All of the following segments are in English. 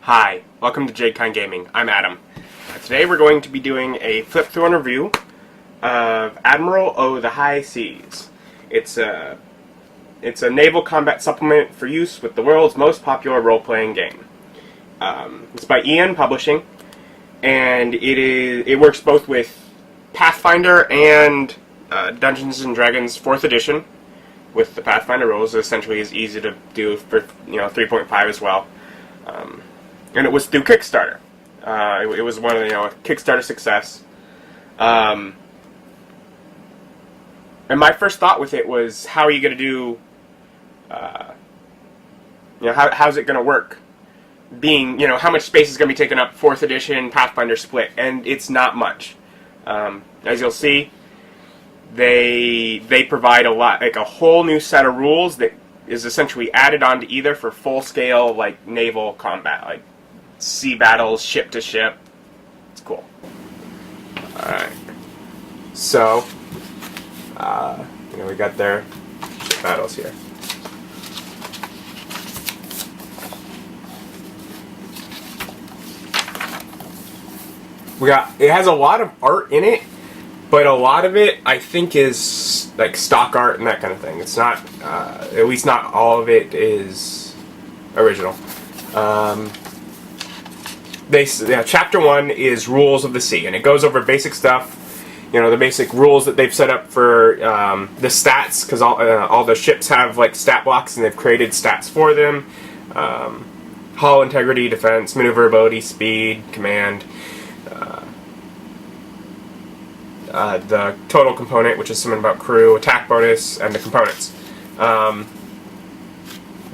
Hi, welcome to Jadekine Gaming. I'm Adam. Today we're going to be doing a flip-through and review of Admiral O the High Seas. It's a naval combat supplement for use with the world's most popular role-playing game. It's by Ian Publishing, and it works both with Pathfinder and Dungeons and Dragons 4th edition. With the Pathfinder rules, it essentially is easy to do for 3.5 as well. And it was through Kickstarter. It was one of a Kickstarter success. And my first thought with it was, how are you going to do? How's it going to work? Being how much space is going to be taken up 4th edition Pathfinder split, and it's not much. As you'll see, they provide a lot, like a whole new set of rules that is essentially added on to either for full scale naval combat, like sea battles, ship to ship. It's cool. Alright. So, we got their ship battles here. It has a lot of art in it, but a lot of it, I think, is like stock art and that kind of thing. It's not, at least not all of it is original. Chapter 1 is Rules of the Sea, and it goes over basic stuff, the basic rules that they've set up for the stats, because all the ships have stat blocks, and they've created stats for them. Hull integrity, defense, maneuverability, speed, command. The total component, which is something about crew, attack bonus, and the components.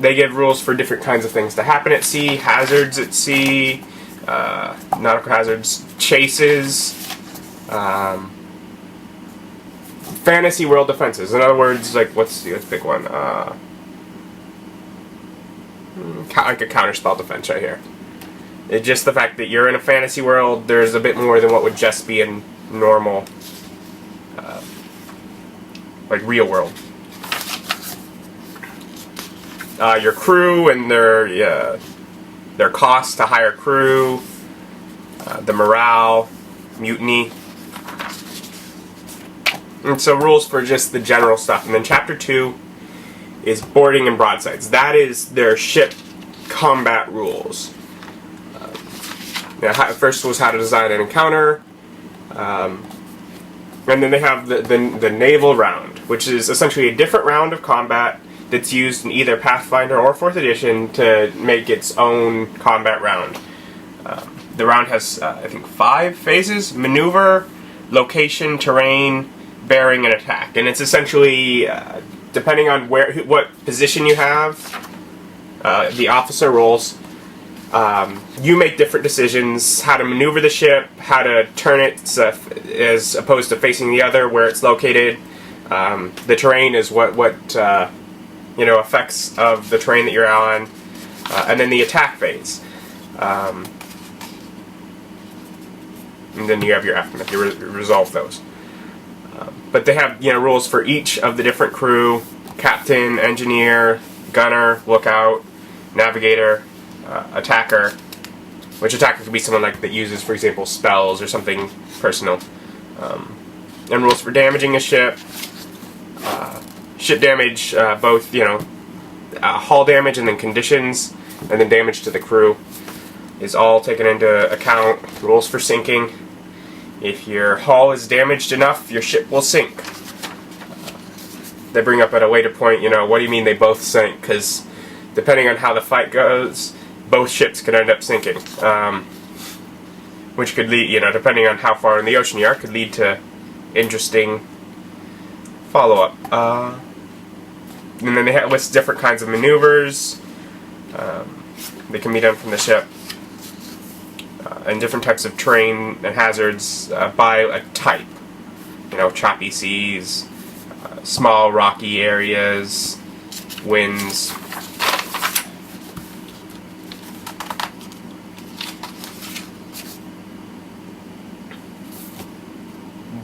They give rules for different kinds of things to happen at sea, hazards at sea, nautical hazards, chases, fantasy world defenses. In other words, let's pick one. Like a counterspell defense right here. It's just the fact that you're in a fantasy world, there's a bit more than what would just be in normal, real world. Your crew and their cost to hire crew, the morale, mutiny, and so rules for just the general stuff. And then Chapter 2 is boarding and broadsides. That is their ship combat rules. First was how to design an encounter, and then they have the naval round, which is essentially a different round of combat that's used in either Pathfinder or 4th edition to make its own combat round. The round has, I think, 5 phases: maneuver, location, terrain, bearing, and attack. And it's essentially, depending on what position you have, the officer rolls. You make different decisions: how to maneuver the ship, how to turn it as opposed to facing the other, where it's located. The terrain is what effects of the terrain that you're on, and then the attack phase. And then you have your aftermath. You resolve those. But they have rules for each of the different crew: captain, engineer, gunner, lookout, navigator, attacker. Which attacker could be someone that uses, for example, spells or something personal. And rules for damaging a ship. Ship damage, both hull damage and then conditions, and then damage to the crew is all taken into account. Rules for sinking: if your hull is damaged enough, your ship will sink. They bring up at a later point, what do you mean they both sink? Because depending on how the fight goes, both ships could end up sinking, which could lead, depending on how far in the ocean you are, could lead to interesting follow-up. And then they list different kinds of maneuvers. They can be done from the ship, and different types of terrain and hazards by a type. Choppy seas, small rocky areas, winds.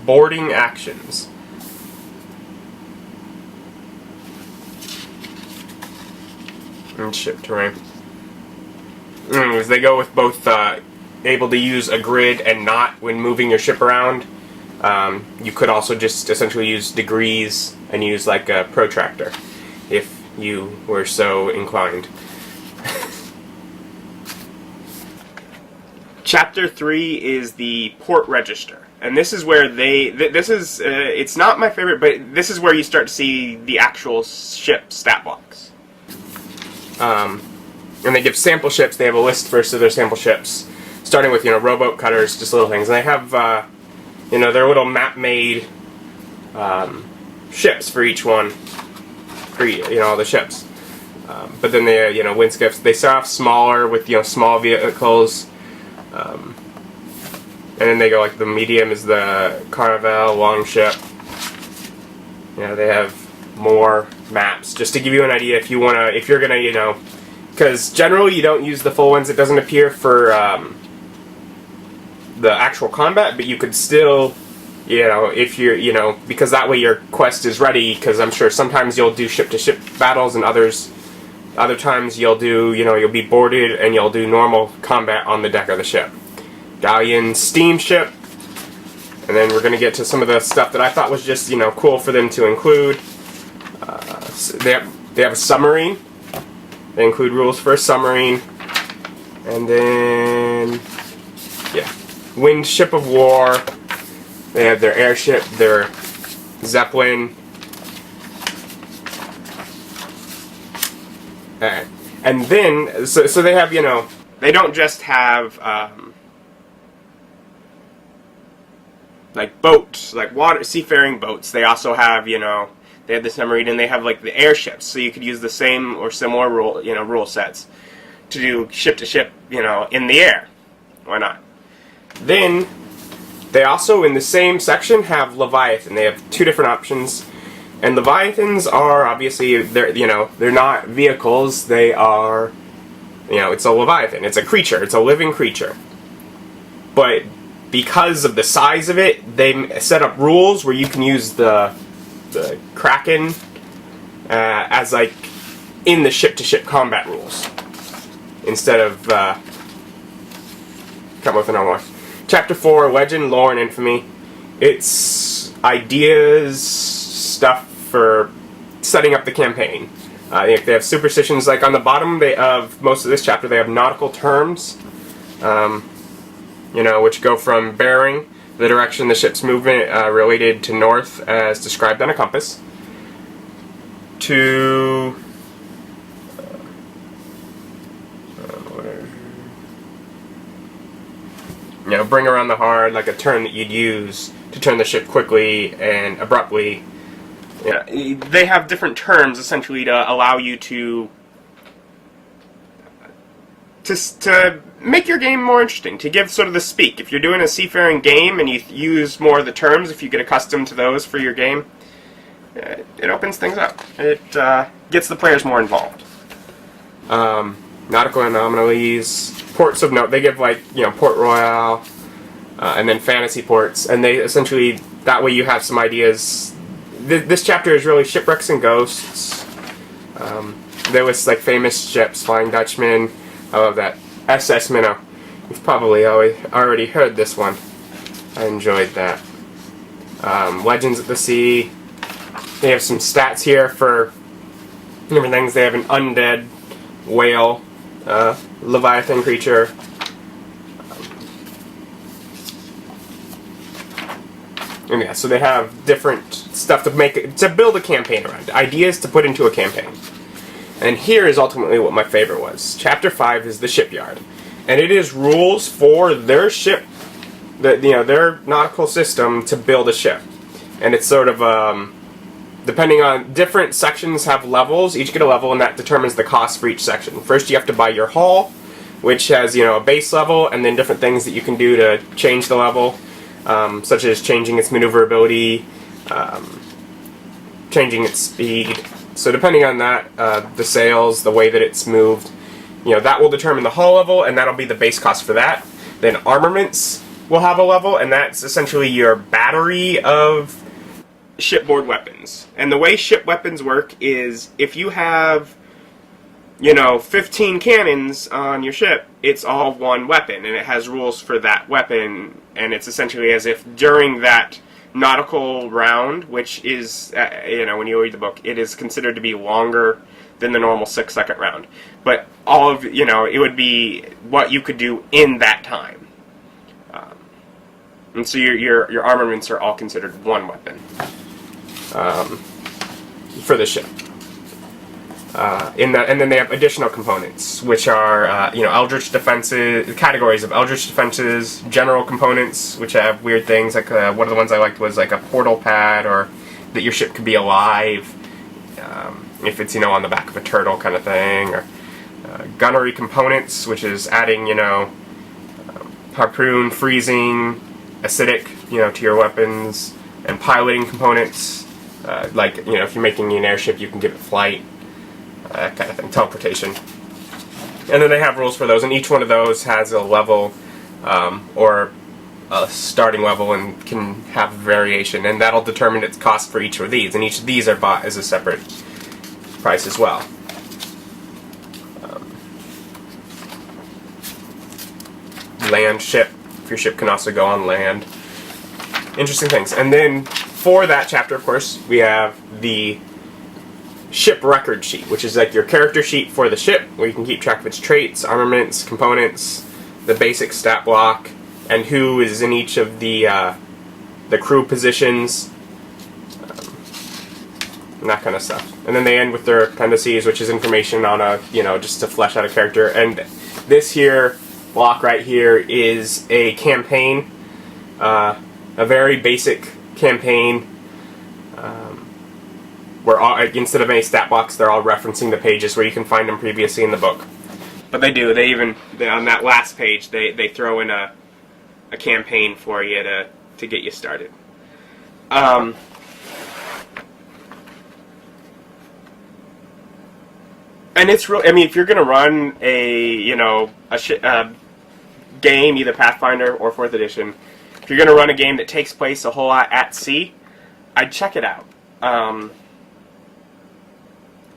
Boarding actions. And ship terrain. They go with both able to use a grid and not when moving your ship around. You could also just essentially use degrees and use like a protractor if you were so inclined. Chapter 3 is the port register. And this is where it's not my favorite, but this is where you start to see the actual ship stat blocks. And they give sample ships. They have a list first of their sample ships, starting with, rowboat cutters, just little things. And they have, their little map-made ships for each one, for, all the ships. But then they, wind skiffs. They start off smaller with, small vehicles. And then they go like the medium is the Carnival long ship. They have more maps just to give you an idea if you're gonna, because generally you don't use the full ones. It doesn't appear for the actual combat, but you could still, if you're, because that way your quest is ready. Because I'm sure sometimes you'll do ship-to-ship battles, and other times you'll do, you'll be boarded and you'll do normal combat on the deck of the ship. Galleon steamship, and then we're going to get to some of the stuff that I thought was just, cool for them to include. So they have a submarine. They include rules for a submarine. And then, wind ship of war. They have their airship, their zeppelin. And then, so they have, they don't just have, like boats, like seafaring boats. They also have, they have the submarine, and they have like the airships. So you could use the same or similar rule sets to do ship to ship, in the air. Why not? Then they also in the same section have Leviathan. They have two different options, and Leviathans are obviously they're not vehicles. They are, it's a Leviathan. It's a creature. It's a living creature, but because of the size of it, they set up rules where you can use the Kraken as like in the ship-to-ship combat rules instead of come with a normal one. Chapter 4, Legend, Lore, and Infamy. It's ideas, stuff for setting up the campaign. If they have superstitions, like on the bottom of most of this chapter, they have nautical terms. Which go from bearing, the direction the ship's movement related to north as described on a compass, to bring around the hard, like a turn that you'd use to turn the ship quickly and abruptly. They have different terms essentially to allow you to make your game more interesting, to give sort of the speak. If you're doing a seafaring game and you use more of the terms, if you get accustomed to those for your game, it opens things up. It gets the players more involved. Nautical anomalies, ports of note. They give like Port Royal, and then fantasy ports, and they essentially that way you have some ideas. This chapter is really shipwrecks and ghosts. There was like famous ships, Flying Dutchman. I love that. SS Minnow. You've probably already heard this one. I enjoyed that. Legends at the Sea. They have some stats here for different things. They have an undead whale, Leviathan creature. And so they have different stuff to build a campaign around. Ideas to put into a campaign. And here is ultimately what my favorite was. Chapter 5 is the shipyard. And it is rules for their ship, their nautical system to build a ship. And it's sort of, depending on, different sections have levels, each get a level, and that determines the cost for each section. First you have to buy your hull, which has, a base level, and then different things that you can do to change the level, such as changing its maneuverability, changing its speed. So depending on that, the sails, the way that it's moved, that will determine the hull level, and that'll be the base cost for that. Then armaments will have a level, and that's essentially your battery of shipboard weapons. And the way ship weapons work is if you have 15 cannons on your ship, it's all one weapon, and it has rules for that weapon, and it's essentially as if during that nautical round, which is, when you read the book, it is considered to be longer than the normal 6-second round. But all of, it would be what you could do in that time. And so your armaments are all considered one weapon for the ship. And then they have additional components, which are eldritch defenses, categories of eldritch defenses, general components, which have weird things. Like one of the ones I liked was like a portal pad, or that your ship could be alive if it's on the back of a turtle kind of thing, or gunnery components, which is adding harpoon, freezing, acidic to your weapons, and piloting components. Like if you're making an airship, you can give it flight. That kind of thing, teleportation. And then they have rules for those, and each one of those has a level or a starting level and can have variation, and that'll determine its cost for each of these, and each of these are bought as a separate price as well. Land ship, if your ship can also go on land. Interesting things. And then for that chapter, of course, we have the ship record sheet, which is like your character sheet for the ship, where you can keep track of its traits, armaments, components, the basic stat block, and who is in each of the crew positions, and that kind of stuff. And then they end with their appendices, which is information on just to flesh out a character. And this here block right here is a campaign, a very basic campaign. Where instead of any stat blocks, they're all referencing the pages where you can find them previously in the book. But they do. They on that last page, they throw in a campaign for you to get you started. And it's real. I mean, if you're going to run a game, either Pathfinder or 4th edition, if you're going to run a game that takes place a whole lot at sea, I'd check it out.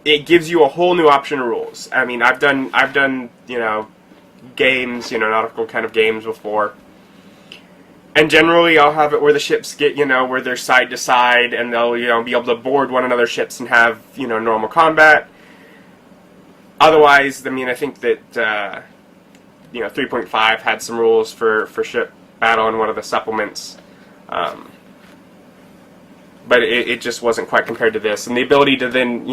It gives you a whole new option of rules. I mean, I've done games, nautical kind of games before. And generally I'll have it where the ships get, where they're side to side, and they'll, be able to board one another's ships and have, normal combat. Otherwise, I mean, I think that, 3.5 had some rules for ship battle in one of the supplements. But it just wasn't quite compared to this. And the ability to then,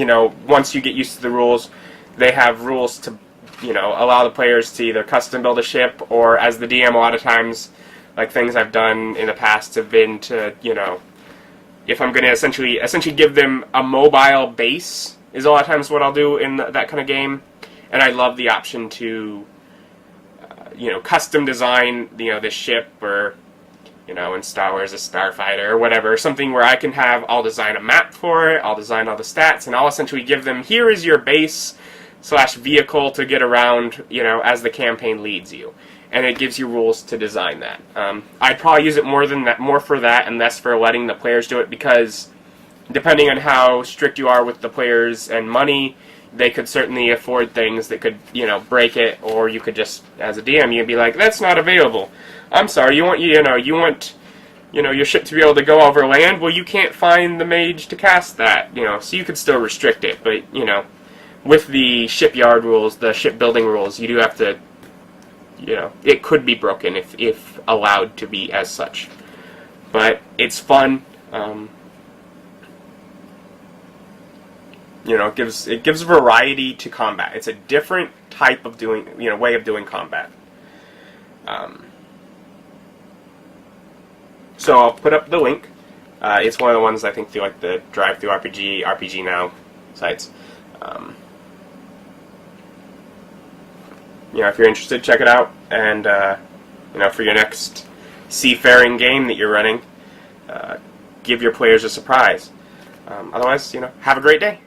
once you get used to the rules, they have rules to, allow the players to either custom build a ship, or as the DM a lot of times, like things I've done in the past have been to, if I'm going to essentially give them a mobile base, is a lot of times what I'll do in that kind of game. And I love the option to, custom design, this ship, or in Star Wars, a starfighter or whatever, something where I can I'll design a map for it, I'll design all the stats, and I'll essentially give them, here is your base / vehicle to get around, as the campaign leads you. And it gives you rules to design that. I'd probably use it more for that and less for letting the players do it, because depending on how strict you are with the players and money, they could certainly afford things that could, break it, or you could just, as a DM, you'd be like, that's not available. I'm sorry, you want your ship to be able to go over land? Well, you can't find the mage to cast that, so you could still restrict it, but, with the shipyard rules, the shipbuilding rules, you do have to, it could be broken if allowed to be as such. But it's fun. It gives variety to combat. It's a different type of way of doing combat. So I'll put up the link. It's one of the ones I think through like the Drive-Thru RPG Now sites. If you're interested, check it out. And for your next seafaring game that you're running, give your players a surprise. Otherwise, have a great day.